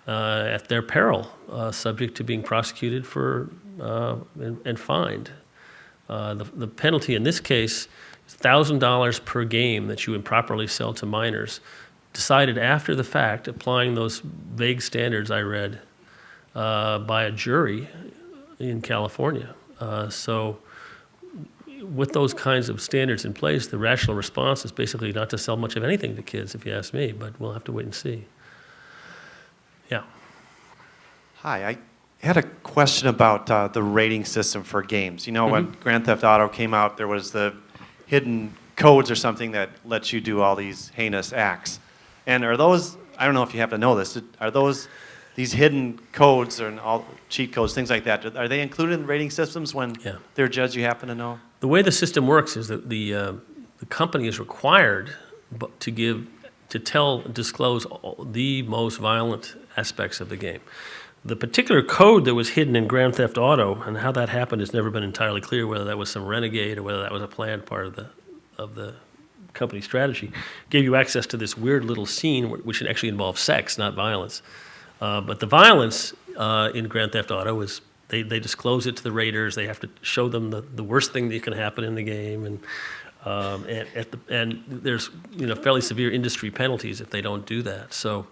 [SPEAKER 4] At their peril, subject to being prosecuted and fined. The penalty in this case is $1,000 per game that you improperly sell to minors, decided after the fact, applying those vague standards I read by a jury in California. So with those kinds of standards in place, the rational response is basically not to sell much of anything to kids, if you ask me, but we'll have to wait and see. Yeah.
[SPEAKER 10] Hi, I had a question about the rating system for games. You know, when Grand Theft Auto came out, there was the hidden codes or something that lets you do all these heinous acts. And are those, I don't know if you happen to know this, are these hidden codes or all cheat codes, things like that, are they included in rating systems when they're judged, you happen to know?
[SPEAKER 4] The way the system works is that the company is required to disclose the most violent aspects of the game. The particular code that was hidden in Grand Theft Auto and how that happened has never been entirely clear, whether that was some renegade or whether that was a planned part of the company strategy. Gave you access to this weird little scene which actually involves sex, not violence. But the violence in Grand Theft Auto is they disclose it to the raters. They have to show them the worst thing that can happen in the game, and there's fairly severe industry penalties if they don't do that. So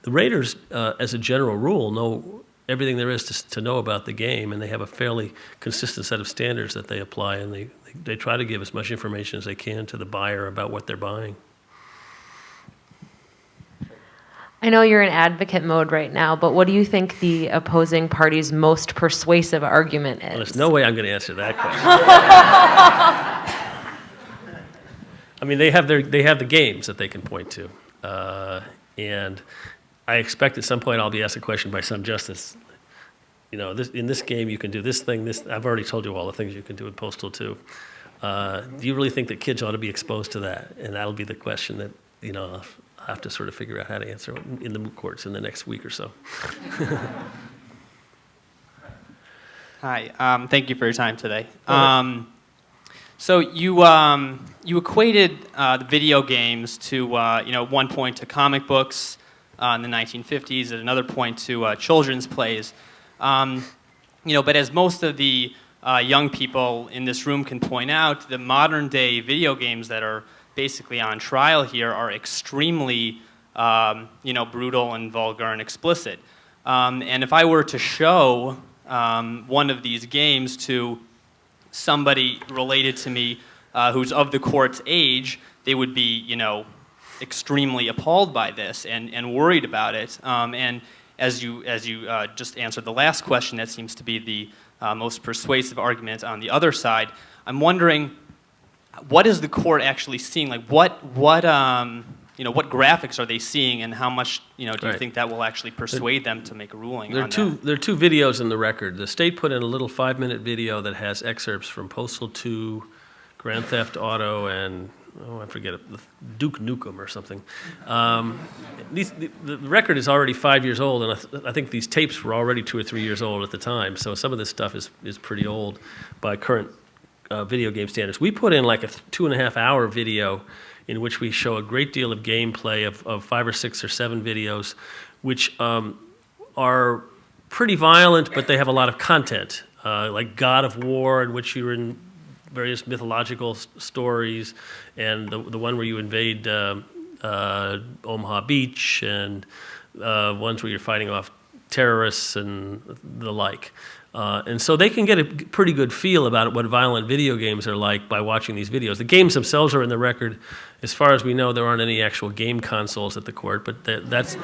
[SPEAKER 4] the raters, as a general rule, know everything there is to know about the game, and they have a fairly consistent set of standards that they apply, and they try to give as much information as they can to the buyer about what they're buying.
[SPEAKER 11] I know you're in advocate mode right now, but what do you think the opposing party's most persuasive argument is?
[SPEAKER 4] Well, there's no way I'm going to answer that question. I mean, they have the games that they can point to, and I expect at some point I'll be asked a question by some justice. In this game you can do this thing. I've already told you all the things you can do in Postal 2. Do you really think that kids ought to be exposed to that? And that'll be the question that I'll have to sort of figure out how to answer in the moot courts in the next week or so.
[SPEAKER 12] Hi, thank you for your time today. So you equated the video games to one point to comic books in the 1950s, at another point to children's plays. But as most of the young people in this room can point out, the modern day video games that are basically on trial here are extremely brutal and vulgar and explicit. And if I were to show one of these games to somebody related to me who's of the court's age, they would be, extremely appalled by this and worried about it. And as you just answered the last question, that seems to be the most persuasive argument on the other side. I'm wondering, what is the court actually seeing? Like, what graphics are they seeing, and how much, do you think that will actually persuade them to make a ruling on that?
[SPEAKER 4] There are two videos in the record. The state put in a little 5-minute video that has excerpts from Postal 2, Grand Theft Auto, and I forget it, Duke Nukem or something. The record is already 5 years old, and I think these tapes were already 2 or 3 years old at the time. So some of this stuff is pretty old by current video game standards. We put in like a 2.5-hour video in which we show a great deal of gameplay of 5 or 6 or 7 videos, which are pretty violent, but they have a lot of content, like God of War, in which you're in various mythological stories, and the one where you invade Omaha Beach, and ones where you're fighting off terrorists and the like. And so they can get a pretty good feel about what violent video games are like by watching these videos. The games themselves are in the record. As far as we know, there aren't any actual game consoles at the court, but that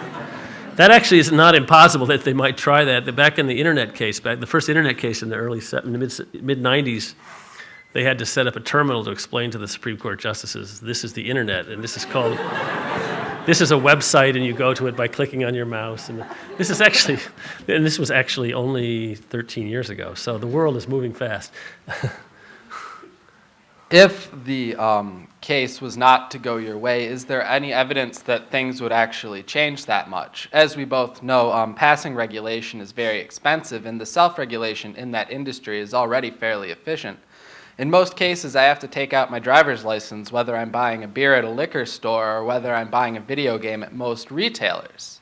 [SPEAKER 4] actually is not impossible that they might try that. Back in the internet case, the first internet case in the mid-90s, they had to set up a terminal to explain to the Supreme Court justices, this is the internet, and this is a website, and you go to it by clicking on your mouse. And this was actually only 13 years ago, so the world is moving fast.
[SPEAKER 13] If the case was not to go your way, is there any evidence that things would actually change that much? As we both know, passing regulation is very expensive, and the self-regulation in that industry is already fairly efficient. In most cases, I have to take out my driver's license whether I'm buying a beer at a liquor store or whether I'm buying a video game at most retailers.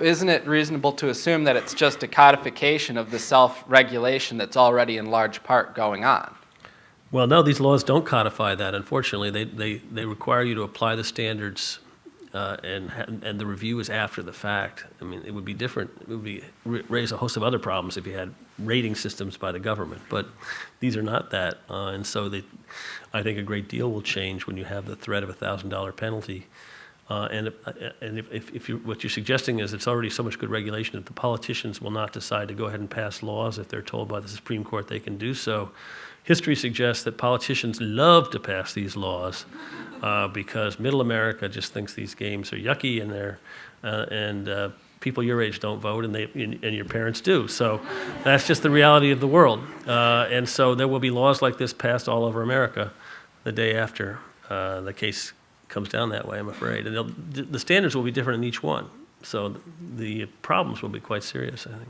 [SPEAKER 13] Isn't it reasonable to assume that it's just a codification of the self-regulation that's already in large part going on?
[SPEAKER 4] Well, no, these laws don't codify that. Unfortunately, they require you to apply the standards, and the review is after the fact. I mean, it would be different. It would raise a host of other problems if you had rating systems by the government. But these are not that, and so I think a great deal will change when you have the threat of a $1,000 penalty What you're suggesting is it's already so much good regulation that the politicians will not decide to go ahead and pass laws if they're told by the Supreme Court they can do so. History suggests that politicians love to pass these laws because middle America just thinks these games are yucky and people your age don't vote and your parents do. So that's just the reality of the world. And so there will be laws like this passed all over America the day after the case comes down that way, I'm afraid. And the standards will be different in each one. So the problems will be quite serious, I think.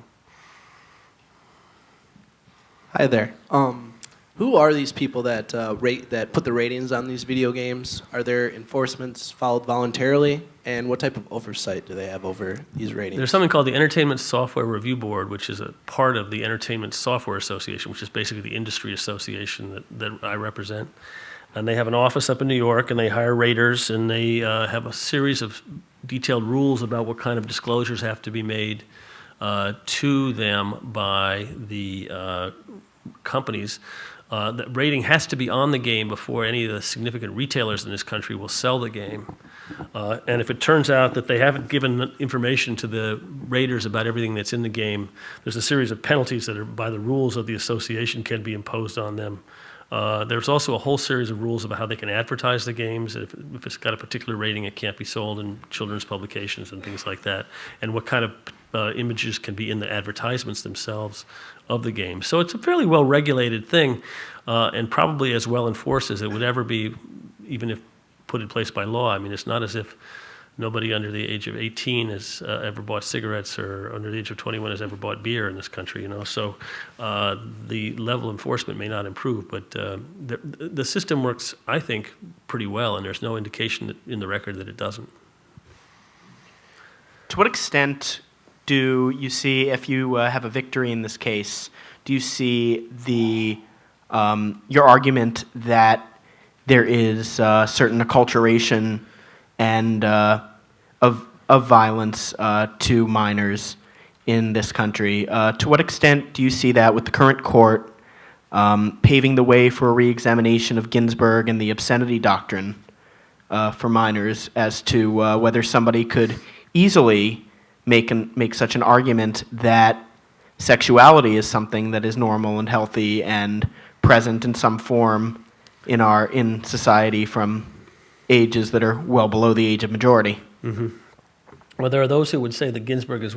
[SPEAKER 14] Hi there. Who are these people that that put the ratings on these video games? Are their enforcements followed voluntarily? And what type of oversight do they have over these ratings?
[SPEAKER 4] There's something called the Entertainment Software Review Board, which is a part of the Entertainment Software Association, which is basically the industry association that I represent. And they have an office up in New York, and they hire raters, and they have a series of detailed rules about what kind of disclosures have to be made to them by the companies. The rating has to be on the game before any of the significant retailers in this country will sell the game. And if it turns out that they haven't given information to the raters about everything that's in the game, there's a series of penalties that are by the rules of the association can be imposed on them. There's also a whole series of rules about how they can advertise the games. If it's got a particular rating, it can't be sold in children's publications and things like that. And what kind of images can be in the advertisements themselves of the game. So it's a fairly well-regulated thing and probably as well enforced as it would ever be, even if put in place by law. I mean, it's not as if nobody under the age of 18 has ever bought cigarettes or under the age of 21 has ever bought beer in this country, you know. So the level of enforcement may not improve, but the system works, I think, pretty well, and there's no indication in the record that it doesn't.
[SPEAKER 15] To what extent do you see, if you have a victory in this case, do you see your argument that there is certain acculturation and of violence to minors in this country? To what extent do you see that with the current court paving the way for a re-examination of Ginsberg and the obscenity doctrine for minors as to whether somebody could easily make such an argument that sexuality is something that is normal and healthy and present in some form in society from ages that are well below the age of majority?
[SPEAKER 4] Mm-hmm. Well, there are those who would say that Ginsburg's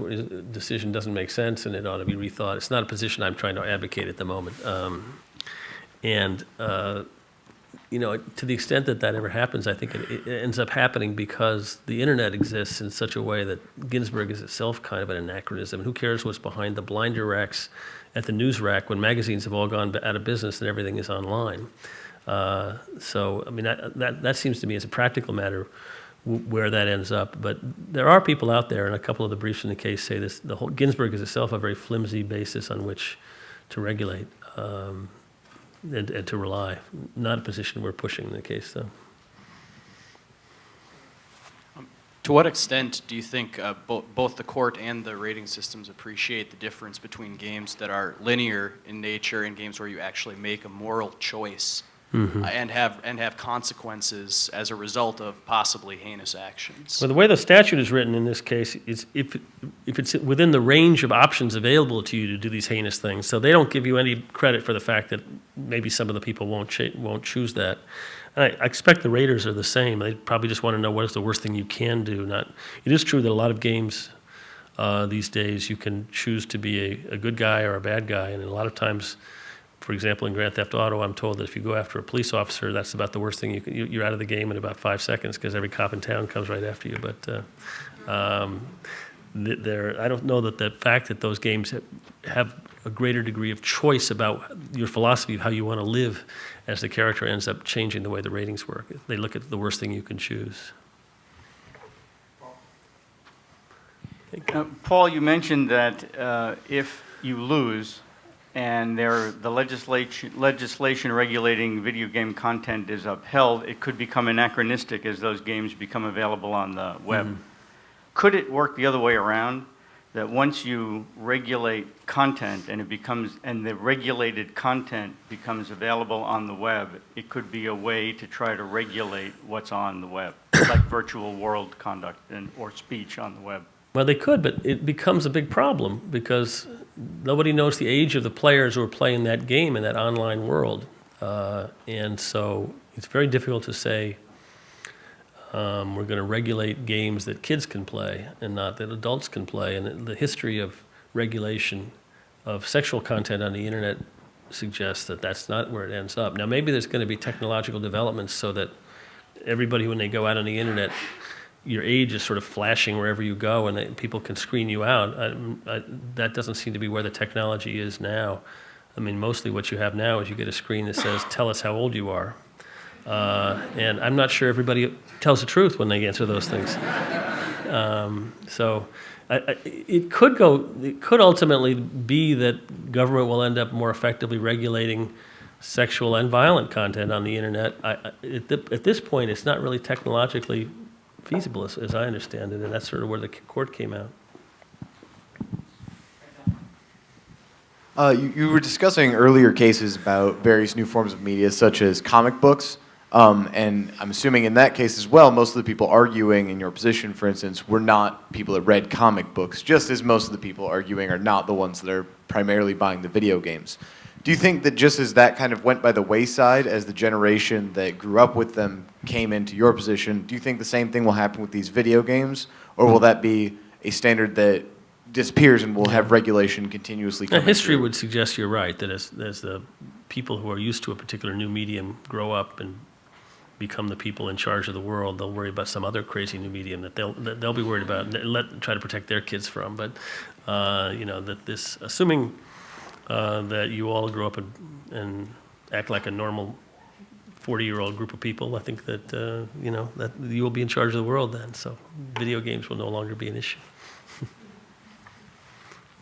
[SPEAKER 4] decision doesn't make sense and it ought to be rethought. It's not a position I'm trying to advocate at the moment. You know, to the extent that that ever happens, I think it ends up happening because the internet exists in such a way that Ginsberg is itself kind of an anachronism. Who cares what's behind the blinder racks at the news rack when magazines have all gone out of business and everything is online? So, I mean, that seems to me as a practical matter where that ends up. But there are people out there, and a couple of the briefs in the case say this, the whole Ginsberg is itself a very flimsy basis on which to regulate and to rely. Not a position we're pushing in the case, though.
[SPEAKER 16] To what extent do you think both the court and the rating systems appreciate the difference between games that are linear in nature and games where you actually make a moral choice? Mm-hmm. And have consequences as a result of possibly heinous actions?
[SPEAKER 4] Well, the way the statute is written in this case is if it's within the range of options available to you to do these heinous things, so they don't give you any credit for the fact that maybe some of the people won't choose that. And I expect the raters are the same. They probably just want to know what is the worst thing you can do. It is true that a lot of games these days you can choose to be a good guy or a bad guy, and a lot of times, for example, in Grand Theft Auto, I'm told that if you go after a police officer, that's about the worst thing you're out of the game in about 5 seconds because every cop in town comes right after you. But I don't know that the fact that those games have a greater degree of choice about your philosophy of how you want to live as the character ends up changing the way the ratings work. They look at the worst thing you can choose.
[SPEAKER 17] Paul, you mentioned that if you lose, and the legislation regulating video game content is upheld, it could become anachronistic as those games become available on the web. Mm-hmm. Could it work the other way around, that once you regulate content and the regulated content becomes available on the web, it could be a way to try to regulate what's on the web, like virtual world conduct or speech on the web.
[SPEAKER 4] Well, they could, but it becomes a big problem because nobody knows the age of the players who are playing that game in that online world. And so it's very difficult to say we're going to regulate games that kids can play and not that adults can play. And the history of regulation of sexual content on the internet suggests that that's not where it ends up. Now, maybe there's going to be technological developments so that everybody, when they go out on the internet, your age is sort of flashing wherever you go and people can screen you out. That doesn't seem to be where the technology is now. I mean, mostly what you have now is you get a screen that says, tell us how old you are. And I'm not sure everybody tells the truth when they answer those things. So it could ultimately be that government will end up more effectively regulating sexual and violent content on the internet. At this point, it's not really technologically feasible, as I understand it, and that's sort of where the court came out.
[SPEAKER 18] You were discussing earlier cases about various new forms of media, such as comic books. And I'm assuming in that case as well, most of the people arguing in your position, for instance, were not people that read comic books, just as most of the people arguing are not the ones that are primarily buying the video games. Do you think that just as that kind of went by the wayside, as the generation that grew up with them came into your position, do you think the same thing will happen with these video games? Or will that be a standard that disappears and we'll have regulation continuously coming
[SPEAKER 4] History
[SPEAKER 18] through?
[SPEAKER 4] would suggest you're right, that as the people who are used to a particular new medium grow up and become the people in charge of the world, they'll worry about some other crazy new medium that they'll be worried about and try to protect their kids from. But that this, assuming that you all grow up and act like a normal 40-year-old group of people, I think that that you will be in charge of the world then. So video games will no longer be an issue.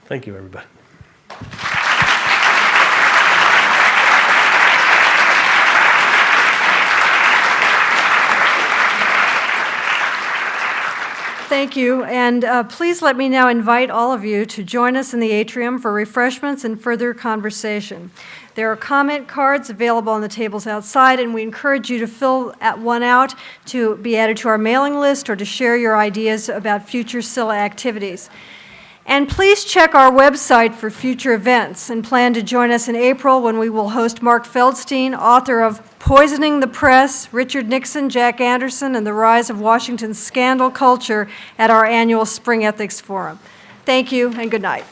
[SPEAKER 4] Thank you, everybody.
[SPEAKER 1] Thank you, and please let me now invite all of you to join us in the atrium for refreshments and further conversation. There are comment cards available on the tables outside, and we encourage you to fill one out to be added to our mailing list or to share your ideas about future Silha activities. And please check our website for future events and plan to join us in April when we will host Mark Feldstein, author of Poisoning the Press, Richard Nixon, Jack Anderson, and the Rise of Washington's Scandal Culture at our annual Spring Ethics Forum. Thank you and good night.